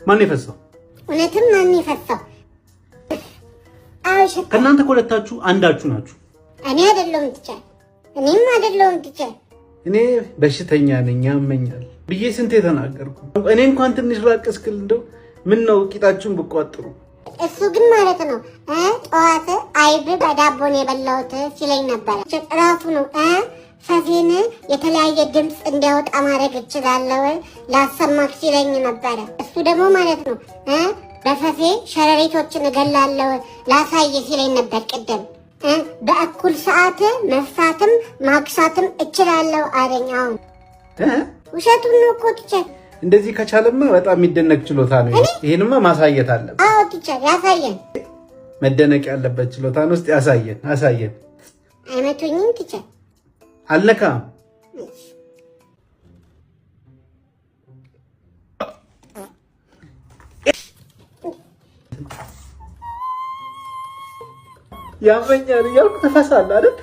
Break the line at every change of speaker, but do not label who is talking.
ማን ይፈሰው?
እውነትም ማን ይፈሰው? አውሽ
ከናንተ ኮለታችሁ አንዳችሁ ናችሁ።
እኔ አይደለም ትቻል እኔም አይደለም ትቻል
እኔ በሽተኛ ነኝ ያመኛል ብዬ ስንቴ ተናገርኩ። እኔ እንኳን ትንሽ ራቅስክል እንደው ምን ነው ቂጣችሁን ብቋጥሩ።
እሱ ግን ማለት ነው ጠዋት አይብ በዳቦ ነው የበላሁት ሲለኝ ነበር። ጭራቱ ነው ፈዜን የተለያየ ድምፅ እንዲያወጣ ማድረግ እችላለሁ ላሰማክ ሲለኝ ነበር። እሱ ደግሞ ማለት ነው በፈዜ ሸረሪቶችን እገላለሁ ላሳየ ሲለኝ ነበር ቅድም። በእኩል ሰዓት መፍሳትም ማክሳትም እችላለሁ አለኝ። አሁን ውሸቱን ነው እኮ ቲቸር።
እንደዚህ ከቻለማ በጣም የሚደነቅ ችሎታ ነው። ይሄንማ ማሳየት አለበት።
አዎ ቲቸር ያሳየን።
መደነቅ ያለበት ችሎታ ነው። እስቲ ያሳየን አሳየን።
አይመቱኝም ቲቸር።
አልነካም። ያመኛል እያልኩ ተፈሳለህ አይደል?